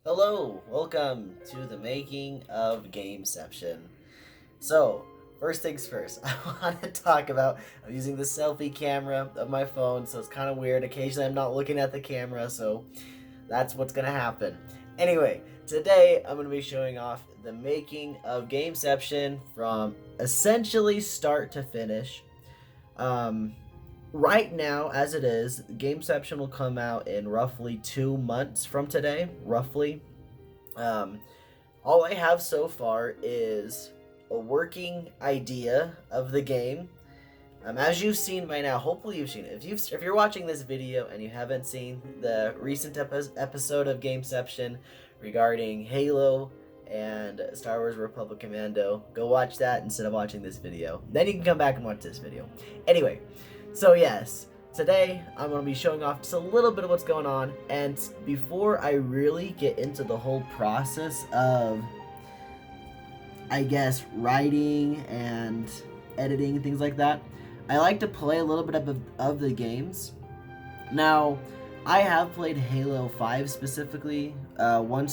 Hello, welcome to the making of Gameception. So, first things first, I want to talk about I'm using the selfie camera of my phone, so it's kind of weird. Occasionally I'm not looking at the camera, so that's what's going to happen. Anyway, today I'm going to be showing off the making of Gameception from essentially start to finish. Um, right now, as it is, Gameception will come out in roughly 2 months from today, roughly. Um, all I have so far is a working idea of the game. As you've seen by now, hopefully you've seen it. If you're watching this video and you haven't seen the recent episode of Gameception regarding Halo and Star Wars Republic Commando, go watch that instead of watching this video. Then you can come back and watch this video. Anyway, so yes, today I'm going to be showing off just a little bit of what's going on, and before I really get into the whole process of, I guess, writing and editing and things like that, I like to play a little bit of the games. Now, I have played Halo 5 specifically one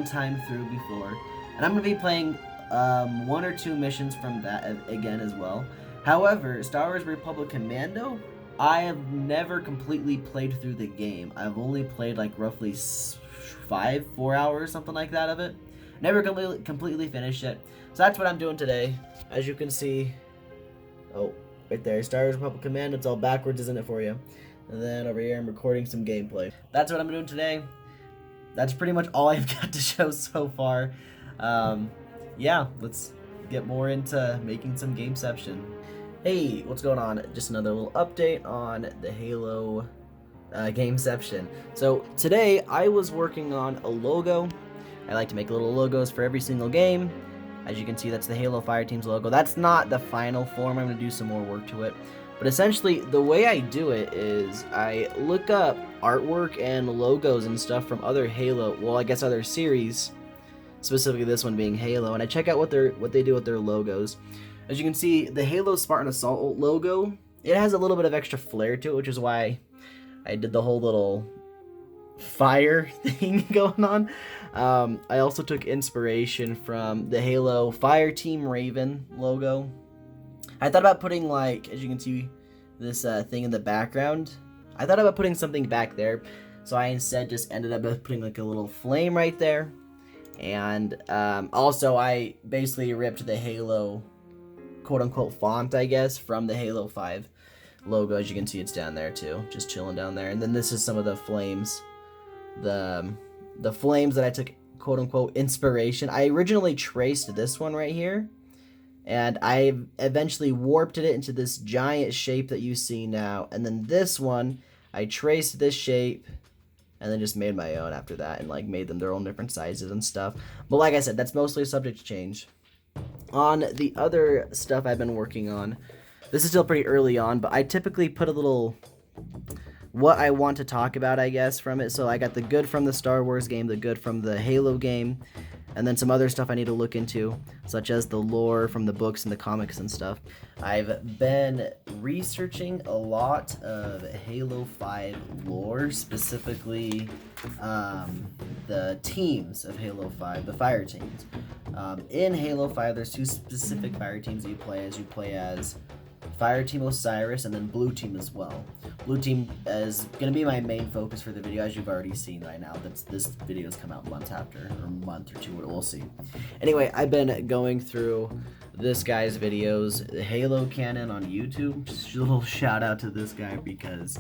time through before, and I'm going to be playing 1 or 2 missions from that again as well. However, Star Wars Republic Commando, I have never completely played through the game. I've only played like roughly 4 hours, something like that of it. Never completely finished it. So that's what I'm doing today. As you can see, oh, right there, Star Wars Republic Commando, it's all backwards, isn't it, for you? And then over here, I'm recording some gameplay. That's what I'm doing today. That's pretty much all I've got to show so far. Yeah, let's get more into making some Gameception. Hey, what's going on? Just another little update on the Halo Gameception. So today I was working on a logo. I like to make little logos for every single game. As you can see, that's the Halo Fireteams logo. That's not the final form. I'm going to do some more work to it. But essentially, the way I do it is I look up artwork and logos and stuff from other Halo, well, I guess other series, specifically this one being Halo, and I check out what they do with their logos. As you can see, the Halo Spartan Assault logo, it has a little bit of extra flair to it, which is why I did the whole little fire thing going on. I also took inspiration from the Halo Fireteam Raven logo. I thought about putting, like, as you can see, this thing in the background. I thought about putting something back there, so I instead just ended up putting like a little flame right there. And also I basically ripped the Halo quote-unquote font, I guess, from the Halo 5 logo. As you can see, it's down there too, just chilling down there. And then this is some of the flames, the flames that I took quote-unquote inspiration. I originally traced this one right here, and I eventually warped it into this giant shape that you see now. And then this one, I traced this shape and then just made my own after that, and like made them their own different sizes and stuff. But like I said, that's mostly subject to change. On the other stuff I've been working on, this is still pretty early on, but I typically put a little what I want to talk about, I guess, from it. So I got the good from the Star Wars game, the good from the Halo game, and then some other stuff I need to look into, such as the lore from the books and the comics and stuff. I've been researching a lot of Halo 5 lore, specifically the teams of Halo 5, the fire teams. In Halo 5, there's 2 specific fire teams that you play as. You play as Fire Team Osiris and then Blue Team as well. Blue Team is going to be my main focus for the video, as you've already seen right now. This video's come out month after, or month or two, we'll see. Anyway, I've been going through this guy's videos, the Halo Canon on YouTube. Just a little shout out to this guy because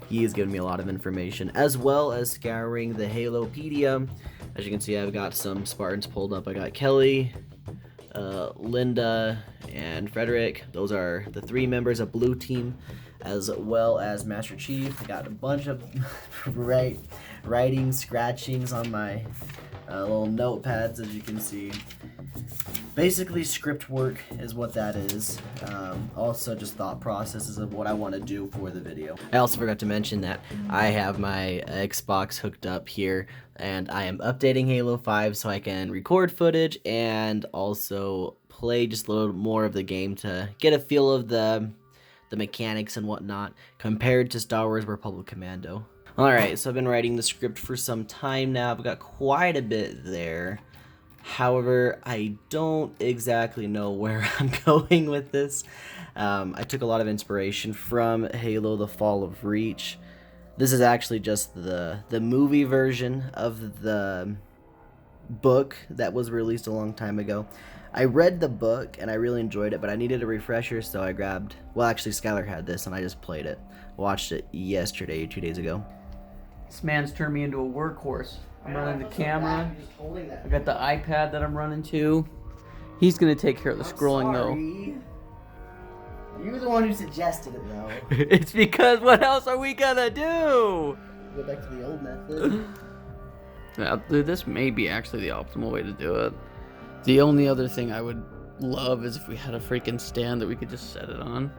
he has given me a lot of information, as well as scouring the Halopedia. As you can see, I've got some Spartans pulled up. I got Kelly, Linda, and Frederick. Those are the 3 members of Blue Team, as well as Master Chief. I got a bunch of writing scratchings on my little notepads, as you can see. Basically, script work is what that is. Also, just thought processes of what I want to do for the video. I also forgot to mention that I have my Xbox hooked up here, and I am updating Halo 5 so I can record footage and also play just a little more of the game to get a feel of the mechanics and whatnot compared to Star Wars Republic Commando. Alright, so I've been writing the script for some time now. I've got quite a bit there. However, I don't exactly know where I'm going with this. I took a lot of inspiration from Halo: The Fall of Reach. This is actually just the movie version of the book that was released a long time ago. I read the book and I really enjoyed it, but I needed a refresher, so I grabbed... Well, actually, Skylar had this and I just played it. Watched it yesterday, 2 days ago. This man's turned me into a workhorse. I'm running the camera. I got the iPad that I'm running to. He's gonna take care of the scrolling though. You're the one who suggested it though. It's because what else are we gonna do? Go back to the old method. Yeah, dude, this may be actually the optimal way to do it. The only other thing I would love is if we had a freaking stand that we could just set it on.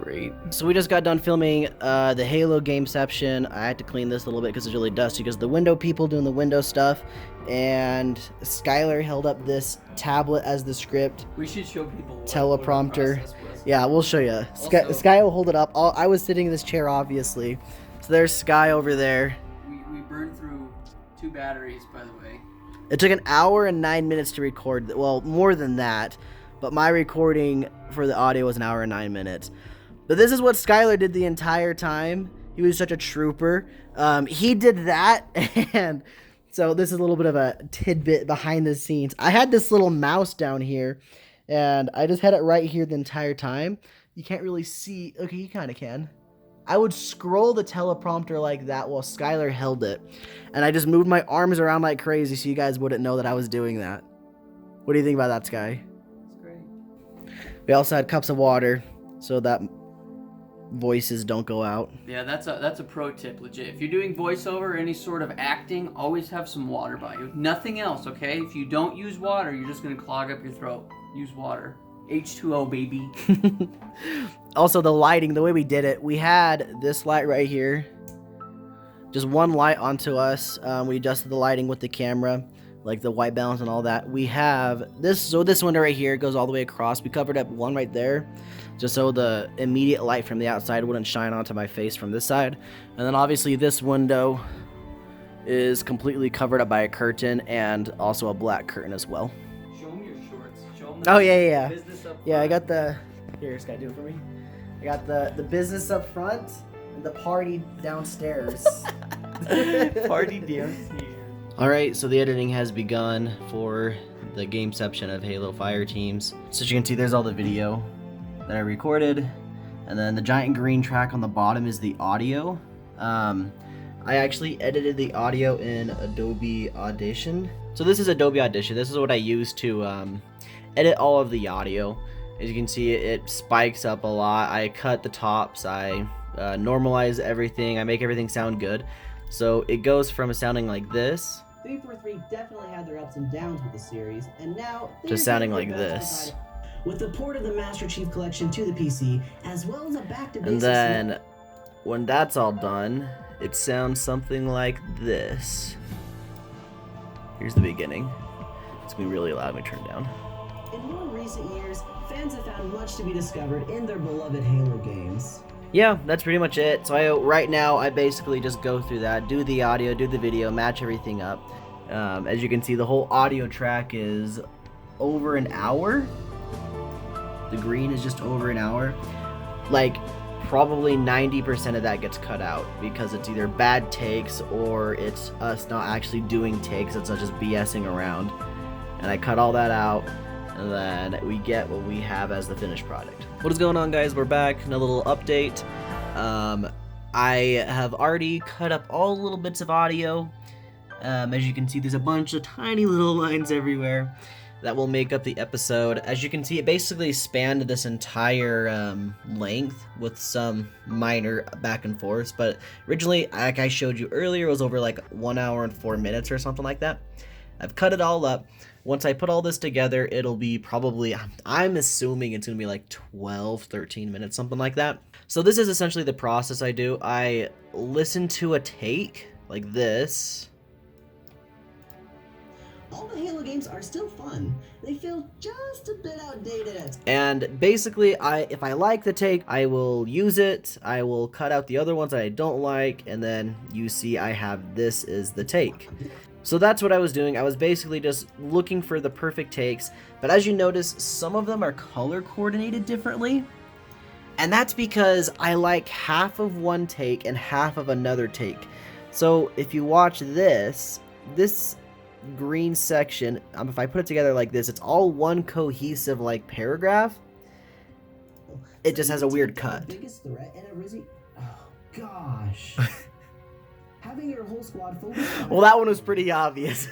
Great. So we just got done filming the Halo Gameception. I had to clean this a little bit because it's really dusty because the window people doing the window stuff, and Skylar held up this tablet as the script. We should show people teleprompter. What yeah, we'll show you. Sky will hold it up. I was sitting in this chair, obviously. So there's Sky over there. We burned through 2 batteries, by the way. It took 1 hour and 9 minutes to record. Well, more than that, but my recording for the audio was 1 hour and 9 minutes. But this is what Skylar did the entire time. He was such a trooper. He did that, and so this is a little bit of a tidbit behind the scenes. I had this little mouse down here, and I just had it right here the entire time. You can't really see. Okay, you kind of can. I would scroll the teleprompter like that while Skylar held it, and I just moved my arms around like crazy so you guys wouldn't know that I was doing that. What do you think about that, Sky? It's great. We also had cups of water so that voices don't go out. Yeah, that's a pro tip, legit. If you're doing voiceover or any sort of acting, always have some water by you. Nothing else, okay? If you don't use water, you're just gonna clog up your throat. Use water. H2O, baby. Also, the lighting, the way we did it, we had this light right here, just one light onto us. We adjusted the lighting with the camera, like the white balance and all that. We have this, so this window right here goes all the way across. We covered up one right there, just so the immediate light from the outside wouldn't shine onto my face from this side. And then obviously this window is completely covered up by a curtain and also a black curtain as well. Show them your shorts. Show them Oh yeah. business up Yeah, I got the, here, Sky, do it for me. I got the business up front and the party downstairs. Party downstairs. Alright, so the editing has begun for the Gameception of Halo Fireteams. So as you can see, there's all the video that I recorded, and then the giant green track on the bottom is the audio. I actually edited the audio in Adobe Audition. So this is Adobe Audition. This is what I use to edit all of the audio. As you can see, it spikes up a lot. I cut the tops, I normalize everything, I make everything sound good. So it goes from sounding like this 343 definitely had their ups and downs with the series, and now to sounding like this. With the port of the Master Chief Collection to the PC, as well as a back-to-basics... And then, when that's all done, it sounds something like this. Here's the beginning. It's gonna be really loud when we turn it down. In more recent years, fans have found much to be discovered in their beloved Halo games. Yeah, that's pretty much it. So right now, I basically just go through that, do the audio, do the video, match everything up. As you can see, the whole audio track is over 1 hour. The green is just over 1 hour. Like, probably 90% of that gets cut out because it's either bad takes or it's us not actually doing takes. It's not just BSing around. And I cut all that out, and then we get what we have as the finished product. What is going on, guys? We're back. Another little update. I have already cut up all the little bits of audio. As you can see, there's a bunch of tiny little lines everywhere that will make up the episode. As you can see, it basically spanned this entire length with some minor back and forth, but originally, like I showed you earlier, it was over like 1 hour and 4 minutes or something like that. I've cut it all up. Once I put all this together, it'll be probably, I'm assuming it's gonna be like 12, 13 minutes, something like that. So this is essentially the process I do. I listen to a take like this. all the Halo games are still fun. They feel just a bit outdated. And basically, if I like the take, I will use it. I will cut out the other ones that I don't like, and then you see I have this is the take. So that's what I was doing. I was basically just looking for the perfect takes, but as you notice, some of them are color coordinated differently. And that's because I like half of one take and half of another take. So if you watch this green section, if I put it together like this, it's all one cohesive like paragraph. It just has a weird cut. Biggest threat in a Rizzy? Oh gosh. Having your whole squad focus on Well, that one was pretty obvious.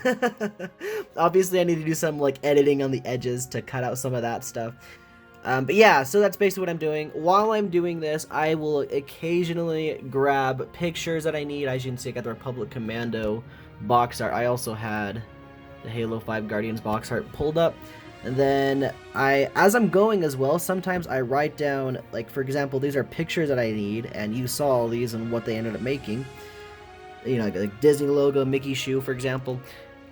Obviously, I need to do some like editing on the edges to cut out some of that stuff. But yeah, so that's basically what I'm doing. While I'm doing this, I will occasionally grab pictures that I need. As you can see, I got the Republic Commando box art. I also had the Halo 5 Guardians box art pulled up. And then as I'm going as well, sometimes I write down, like for example, these are pictures that I need, and you saw all these and what they ended up making. You know, like Disney logo, Mickey shoe, for example.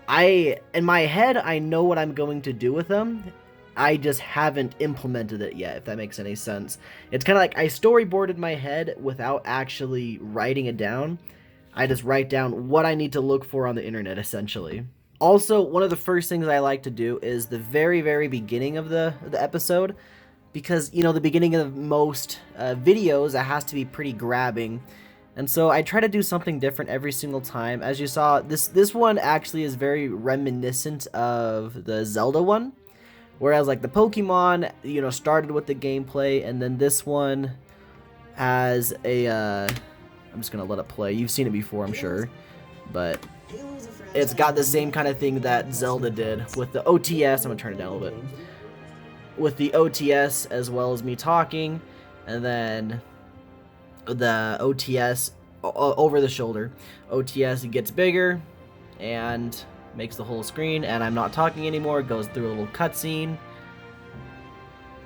In my head, I know what I'm going to do with them. I just haven't implemented it yet, if that makes any sense. It's kind of like I storyboarded my head without actually writing it down. I just write down what I need to look for on the internet, essentially. Also, one of the first things I like to do is the very, very beginning of the episode. Because, you know, the beginning of most videos, it has to be pretty grabbing. And so I try to do something different every single time. As you saw, this one actually is very reminiscent of the Zelda one. Whereas like the Pokemon, you know, started with the gameplay, and then this one has a, I'm just gonna let it play. You've seen it before, I'm sure, but it's got the same kind of thing that Zelda did with the OTS. I'm gonna turn it down a little bit. With the OTS as well as me talking, and then the OTS over the shoulder. OTS gets bigger and makes the whole screen, and I'm not talking anymore. It goes through a little cutscene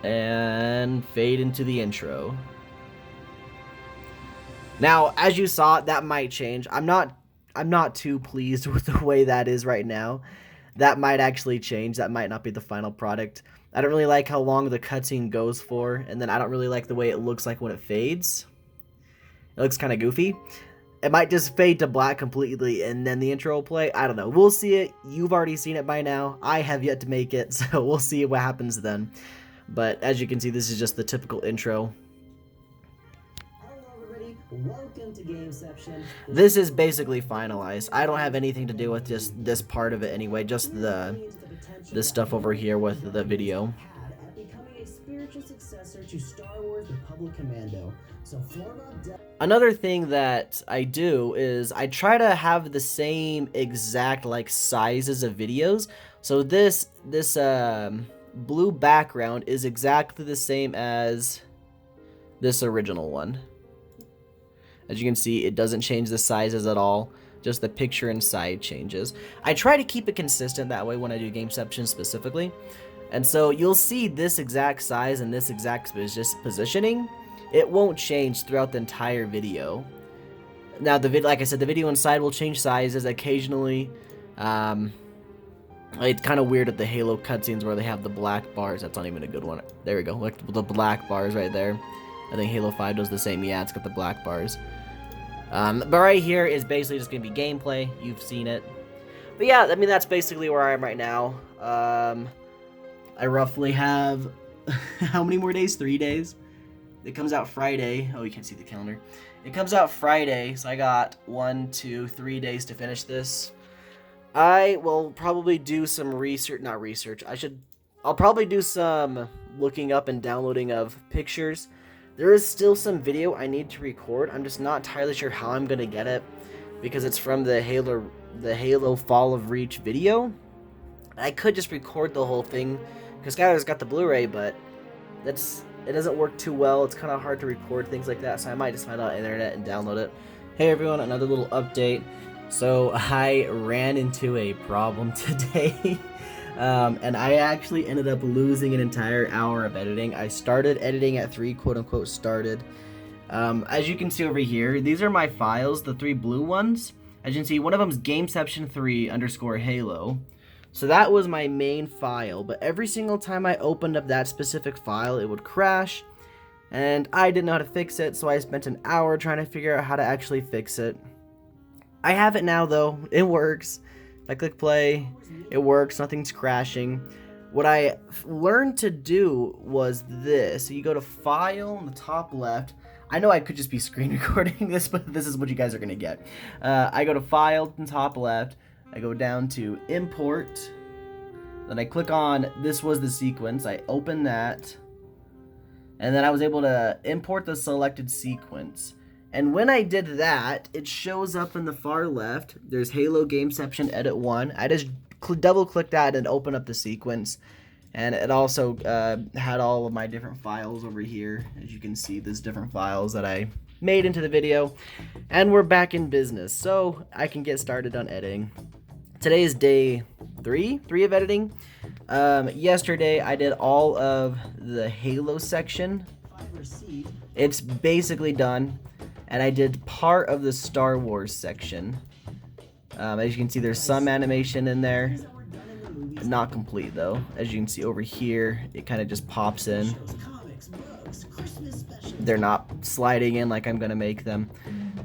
and fade into the intro. Now, as you saw, that might change. I'm not too pleased with the way that is right now. That might actually change. That might not be the final product. I don't really like how long the cutscene goes for, and then I don't really like the way it looks like when it fades. It looks kind of goofy. It might just fade to black completely and then the intro will play. I don't know. We'll see it. You've already seen it by now. I have yet to make it, so we'll see what happens then. But as you can see, this is just the typical intro. Hello everybody, welcome to Gameception. This is basically finalized. I don't have anything to do with just this part of it anyway, just the stuff over here with the video. At becoming a spiritual successor to Star Wars Republic Commando. So another thing that I do is I try to have the same exact like sizes of videos. So this blue background is exactly the same as this original one. As you can see, it doesn't change the sizes at all. Just the picture inside changes. I try to keep it consistent that way when I do Gameception specifically. And so you'll see this exact size and this exact positioning. It won't change throughout the entire video. Now, like I said, the video inside will change sizes occasionally. It's kind of weird at the Halo cutscenes where they have the black bars. That's not even a good one. There we go. Look at the black bars right there. I think Halo 5 does the same. Yeah, it's got the black bars. But right here is basically just going to be gameplay. You've seen it. But yeah, I mean, that's basically where I am right now. I roughly have... how many more days? 3 days? It comes out Friday. Oh, you can't see the calendar. It comes out Friday, so I got 1, 2, 3 days to finish this. I will probably do some research. Not research. I'll probably do some looking up and downloading of pictures. There is still some video I need to record. I'm just not entirely sure how I'm gonna get it because it's from the Halo Fall of Reach video. I could just record the whole thing because Skylar's got the Blu-ray, but it doesn't work too well. It's kind of hard to record things like that, so I might just find it on the internet and download it. Hey everyone, another little update. So I ran into a problem today, and I actually ended up losing an entire hour of editing. I started editing at 3, quote-unquote started. As you can see over here, these are my files, the 3 blue ones. As you can see, one of them is Gameception 3 _ Halo. So that was my main file, but every single time I opened up that specific file, it would crash, and I didn't know how to fix it, so I spent an hour trying to figure out how to actually fix it. I have it now though, it works. If I click play, it works, nothing's crashing. What I learned to do was this. So you go to File on the top left. I know I could just be screen recording this, but this is what you guys are going to get. I go to File on the top left. I go down to Import. Then I click on This Was the Sequence. I open that. And then I was able to import the selected sequence. And when I did that, it shows up in the far left. There's Halo Gameception Edit 1. I just double click that and open up the sequence, and it also had all of my different files over here. As you can see, there's different files that I made into the video, and we're back in business, so I can get started on editing. Today is day three of editing. Yesterday I did all of the Halo section. It's basically done, and I did part of the Star Wars section. As you can see, there's some animation in there. Not complete though. As you can see over here, it kind of just pops in. They're not sliding in like I'm gonna make them.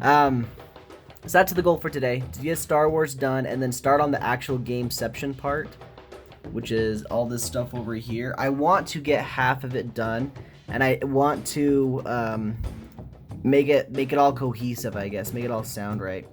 So that's the goal for today, to get Star Wars done and then start on the actual Gameception part, which is all this stuff over here. I want to get half of it done, and I want to make it all cohesive, I guess, make it all sound right.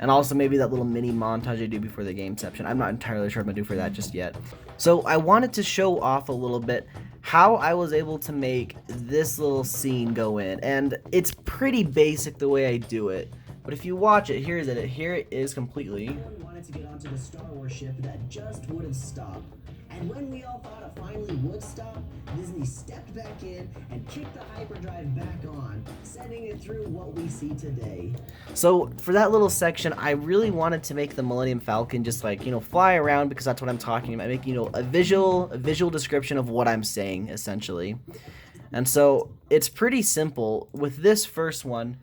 And also maybe that little mini montage I do before the Gameception. I'm not entirely sure what I'm going to do for that just yet. So I wanted to show off a little bit how I was able to make this little scene go in. And it's pretty basic the way I do it. But if you watch it, here it is completely. Everyone wanted to get onto the Star Wars ship that just wouldn't stop. And when we all thought it finally would stop, Disney stepped back in and kicked the hyperdrive back on, sending it through what we see today. So for that little section, I really wanted to make the Millennium Falcon just like, fly around, because that's what I'm talking about. Make, a visual description of what I'm saying, essentially. And so it's pretty simple. With this first one,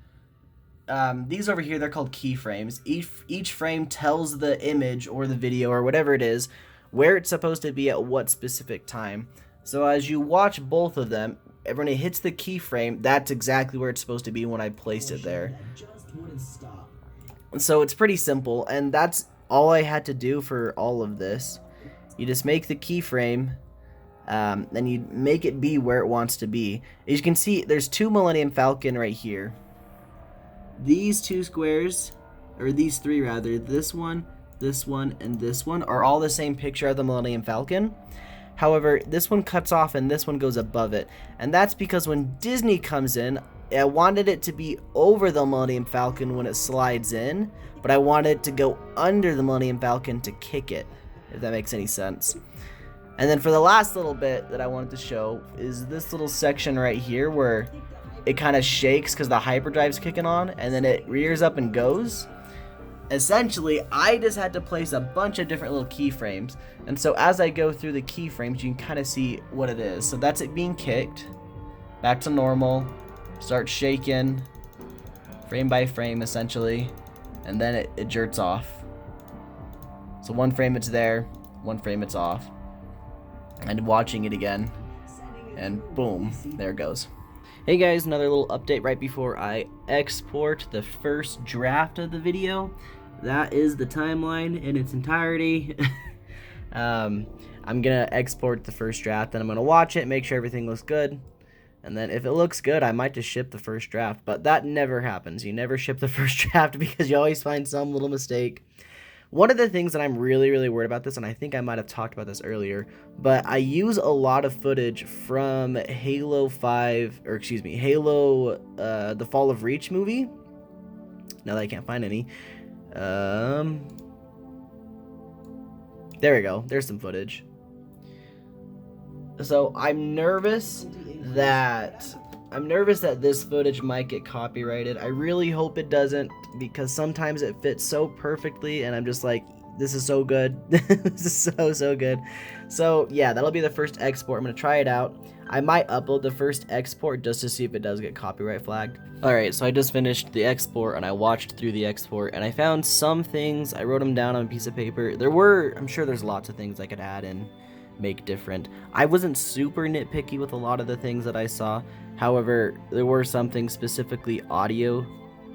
these over here, they're called keyframes. Each frame tells the image or the video or whatever it is where it's supposed to be at what specific time. So as you watch both of them, when it hits the keyframe, that's exactly where it's supposed to be when I placed it there. And so it's pretty simple, and that's all I had to do for all of this. You just make the keyframe, and you make it be where it wants to be. As you can see, there's two Millennium Falcon right here. These two squares, or these three rather, this one, and this one are all the same picture of the Millennium Falcon. However, this one cuts off and this one goes above it. And that's because when Disney comes in, I wanted it to be over the Millennium Falcon when it slides in, but I wanted it to go under the Millennium Falcon to kick it, if that makes any sense. And then for the last little bit that I wanted to show is this little section right here where it kind of shakes because the hyperdrive's kicking on, and then it rears up and goes. Essentially, I just had to place a bunch of different little keyframes, and so as I go through the keyframes, you can kind of see what it is. So that's it being kicked, back to normal, start shaking, frame by frame essentially, and then it jerks off. So one frame it's there, one frame it's off, and watching it again, and boom, there it goes. Hey guys, another little update right before I export the first draft of the video. That is the timeline in its entirety. I'm gonna export the first draft, then I'm gonna watch it, make sure everything looks good, and then if it looks good, I might just ship the first draft. But that never happens. You never ship the first draft because you always find some little mistake. One of the things that I'm really worried about this, and I think I might have talked about this earlier, but I use a lot of footage from Halo 5, or excuse me, Halo, the Fall of Reach movie. Now that I can't find any. There we go. There's some footage. So I'm nervous that this footage might get copyrighted. I really hope it doesn't, because sometimes it fits so perfectly and I'm just like, This is so good. This is so good. So yeah, that'll be the first export. I'm gonna try it out. I might upload the first export just to see if it does get copyright flagged. Alright, so I just finished the export and I watched through the export and I found some things. I wrote them down on a piece of paper. I'm sure there's lots of things I could add and make different. I wasn't super nitpicky with a lot of the things that I saw. However, there were some things, specifically audio,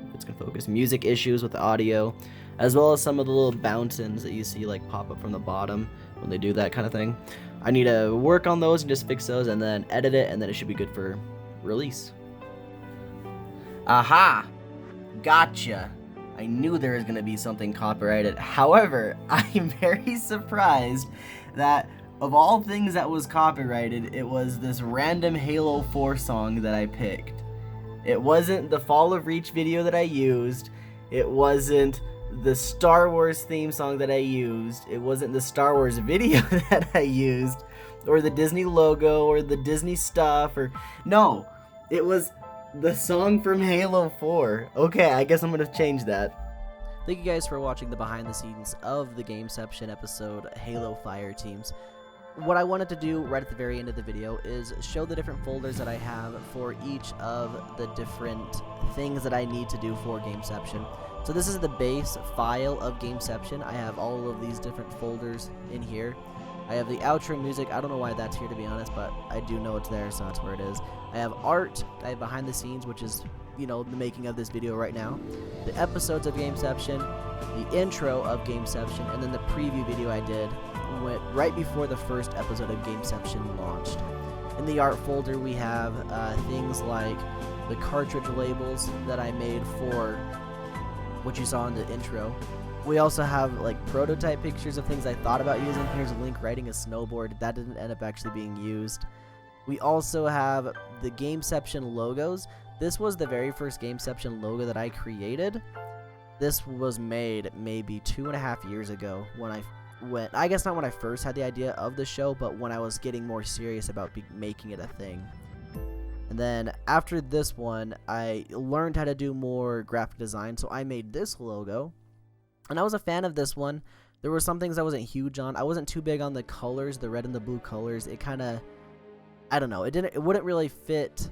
if it's gonna focus, music issues with the audio, as well as some of the little bounce-ins that you see like pop up from the bottom when they do that kind of thing. I need to work on those and just fix those and then edit it, and then it should be good for release. Aha! Gotcha! I knew there was gonna be something copyrighted. However, I'm very surprised that of all things that was copyrighted, it was this random Halo 4 song that I picked. It wasn't the Fall of Reach video that I used. It wasn't the Star Wars theme song that I used. It wasn't the Star Wars video that I used, or the Disney logo, or the Disney stuff, or no, it was the song from Halo 4. Okay, I guess I'm gonna change that. Thank you guys for watching the behind the scenes of the Gameception episode Halo Fireteams. What I wanted to do right at the very end of the video is show the different folders that I have for each of the different things that I need to do for Gameception. So this is the base file of Gameception. I have all of these different folders in here. I have the outro music. I don't know why that's here, to be honest, but I do know it's there, so that's where it is. I have art. I have behind the scenes, which is, you know, the making of this video right now. The episodes of Gameception, the intro of Gameception, and then the preview video I did went right before the first episode of Gameception launched. In the art folder, we have things like the cartridge labels that I made for what you saw in the intro. We also have like prototype pictures of things I thought about using. Here's Link riding a snowboard. That didn't end up actually being used. We also have the Gameception logos. This was the very first Gameception logo that I created. This was made maybe 2.5 years ago I guess not when I first had the idea of the show, but when I was getting more serious about making it a thing. And then after this one, I learned how to do more graphic design, so I made this logo. And I was a fan of this one. There were some things I wasn't huge on. I wasn't too big on the colors, the red and the blue colors. It kind of, I don't know, it wouldn't really fit.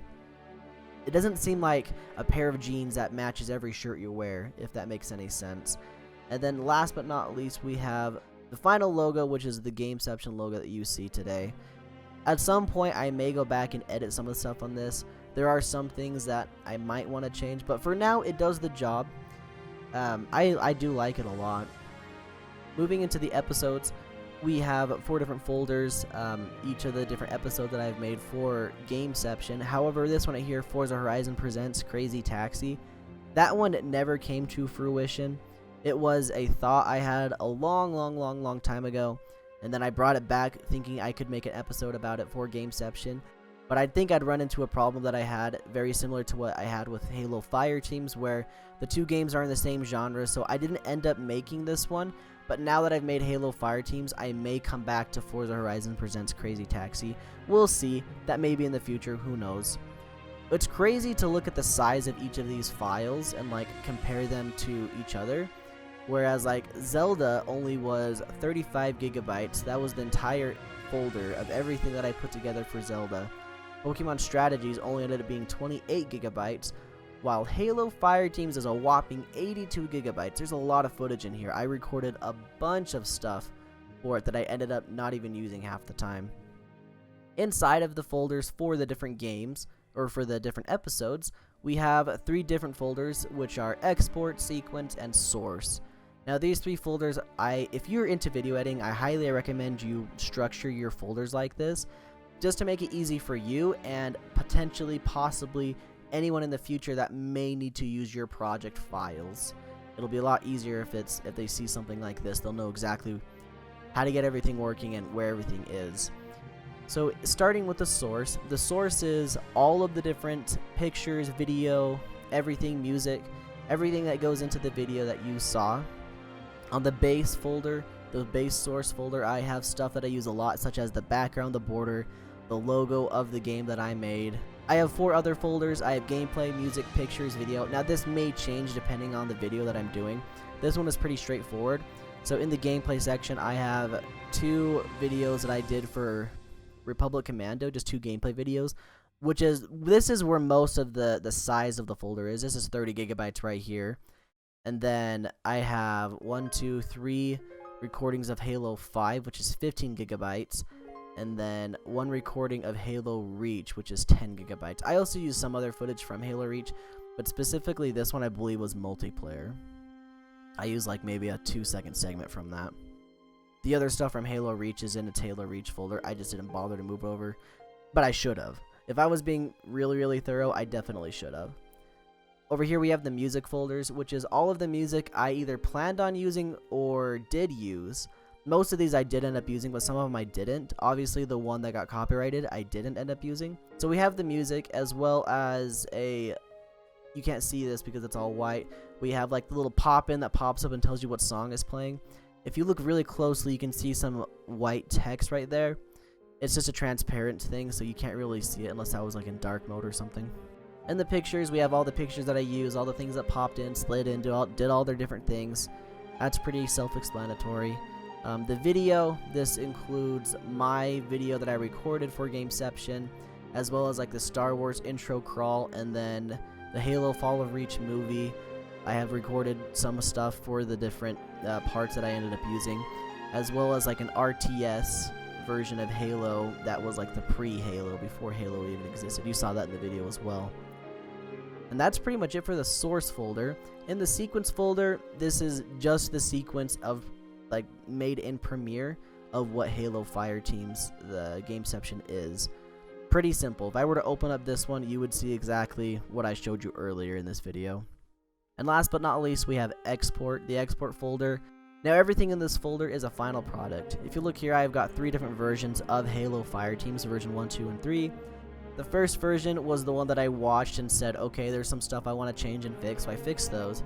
It doesn't seem like a pair of jeans that matches every shirt you wear, if that makes any sense. And then last but not least, we have the final logo, which is the Gameception logo that you see today. At some point, I may go back and edit some of the stuff on this. There are some things that I might want to change, but for now, it does the job. I do like it a lot. Moving into the episodes, we have 4 different folders, each of the different episodes that I've made for Gameception. However, this one right here, Forza Horizon Presents Crazy Taxi, that one never came to fruition. It was a thought I had a long time ago, and then I brought it back thinking I could make an episode about it for Gameception. But I think I'd run into a problem that I had very similar to what I had with Halo Fireteams, where the 2 games are in the same genre, so I didn't end up making this one. But now that I've made Halo Fireteams, I may come back to Forza Horizon Presents Crazy Taxi. We'll see. That may be in the future. Who knows? It's crazy to look at the size of each of these files and like compare them to each other. Whereas like Zelda only was 35 gigabytes. That was the entire folder of everything that I put together for Zelda. Pokemon Strategies only ended up being 28 gigabytes, while Halo Fireteams is a whopping 82 gigabytes. There's a lot of footage in here. I recorded a bunch of stuff for it that I ended up not even using half the time. Inside of the folders for the different games, or for the different episodes, we have 3 different folders, which are Export, Sequence, and Source. Now these 3 folders, if you're into video editing, I highly recommend you structure your folders like this, just to make it easy for you and potentially, possibly, anyone in the future that may need to use your project files. It'll be a lot easier if they see something like this. They'll know exactly how to get everything working and where everything is. So starting with the source is all of the different pictures, video, everything, music, everything that goes into the video that you saw. On the base folder, the base source folder, I have stuff that I use a lot, such as the background, the border, the logo of the game that I made. I have 4 other folders. I have gameplay, music, pictures, video. Now this may change depending on the video that I'm doing. This one is pretty straightforward. So in the gameplay section, I have 2 videos that I did for Republic Commando, just 2 gameplay videos, this is where most of the size of the folder is. This is 30 gigabytes right here. And then I have 1, 2, 3 recordings of Halo 5, which is 15 gigabytes. And then 1 recording of Halo Reach, which is 10 gigabytes. I also use some other footage from Halo Reach, but specifically this one I believe was multiplayer. I use like maybe a 2-second segment from that. The other stuff from Halo Reach is in its Halo Reach folder. I just didn't bother to move over, but I should have. If I was being really thorough, I definitely should have. Over here we have the music folders, which is all of the music I either planned on using or did use. Most of these I did end up using, but some of them I didn't. Obviously the one that got copyrighted I didn't end up using. So we have the music as well as you can't see this because it's all white. We have like the little pop-in that pops up and tells you what song is playing. If you look really closely, you can see some white text right there. It's just a transparent thing, so you can't really see it unless I was like in dark mode or something. And the pictures, we have all the pictures that I use, all the things that popped in, slid in, did all their different things. That's pretty self-explanatory. The video, this includes my video that I recorded for Gameception, as well as like the Star Wars intro crawl, and then the Halo Fall of Reach movie. I have recorded some stuff for the different parts that I ended up using, as well as like an RTS version of Halo that was like the pre-Halo, before Halo even existed. You saw that in the video as well. And that's pretty much it for the source folder. In the sequence folder, this is just the sequence of like made in Premiere of what Halo Fireteams, the Gameception, is. Pretty simple. If I were to open up this one, you would see exactly what I showed you earlier in this video. And last but not least, we have export, the export folder. Now everything in this folder is a final product. If you look here, I've got 3 different versions of Halo Fireteams, version 1, 2, and 3. The first version was the one that I watched and said, okay, there's some stuff I want to change and fix, so I fixed those.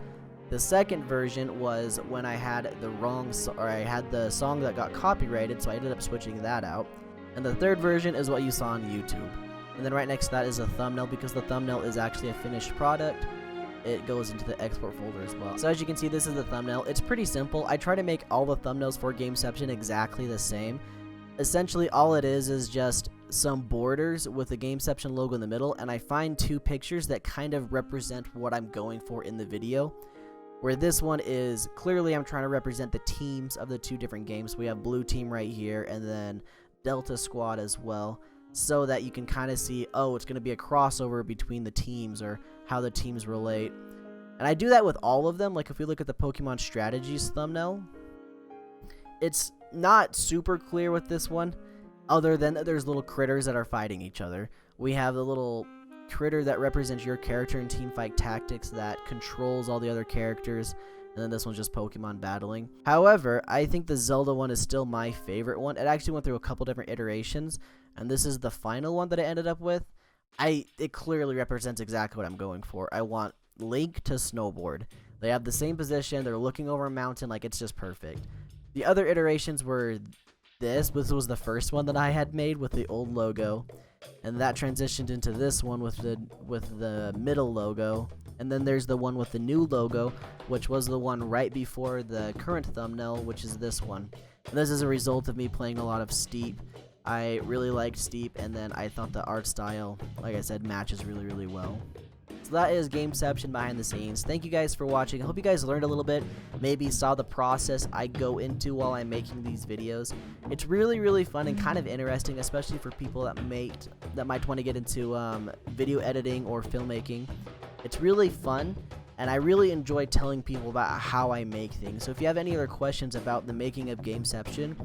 The second version was when I had the song that got copyrighted, so I ended up switching that out. And the third version is what you saw on YouTube. And then right next to that is a thumbnail, because the thumbnail is actually a finished product. It goes into the export folder as well. So as you can see, this is the thumbnail. It's pretty simple. I try to make all the thumbnails for Gameception exactly the same. Essentially, all it is just some borders with the Gameception logo in the middle, and I find 2 pictures that kind of represent what I'm going for in the video. Where this one is, clearly I'm trying to represent the teams of the 2 different games. We have Blue Team right here, and then Delta Squad as well, so that you can kind of see, oh, it's going to be a crossover between the teams, or how the teams relate. And I do that with all of them. Like if we look at the Pokemon Strategies thumbnail, it's not super clear with this one, other than that there's little critters that are fighting each other. We have the little critter that represents your character in Teamfight Tactics that controls all the other characters, and then this one's just Pokemon battling. However, I think the Zelda one is still my favorite one. It actually went through a couple different iterations, and this is the final one that I ended up with. It clearly represents exactly what I'm going for. I want Link to snowboard. They have the same position, they're looking over a mountain, like it's just perfect. The other iterations were this was the first one that I had made with the old logo, and that transitioned into this one with the middle logo, and then there's the one with the new logo, which was the one right before the current thumbnail, which is this one. And this is a result of me playing a lot of Steep. I really liked Steep, and then I thought the art style, like I said, matches really well. So that is Gameception behind the scenes. Thank you guys for watching. I hope you guys learned a little bit, maybe saw the process I go into while I'm making these videos. It's really fun and kind of interesting, especially for people that might want to get into video editing or filmmaking. It's really fun, and I really enjoy telling people about how I make things. So if you have any other questions about the making of Gameception,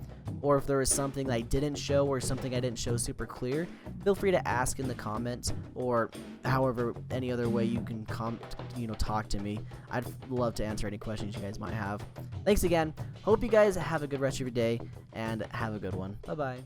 or if there is something that I didn't show or something I didn't show super clear, feel free to ask in the comments, or however any other way you can talk to me. I'd love to answer any questions you guys might have. Thanks again. Hope you guys have a good rest of your day, and have a good one. Bye-bye.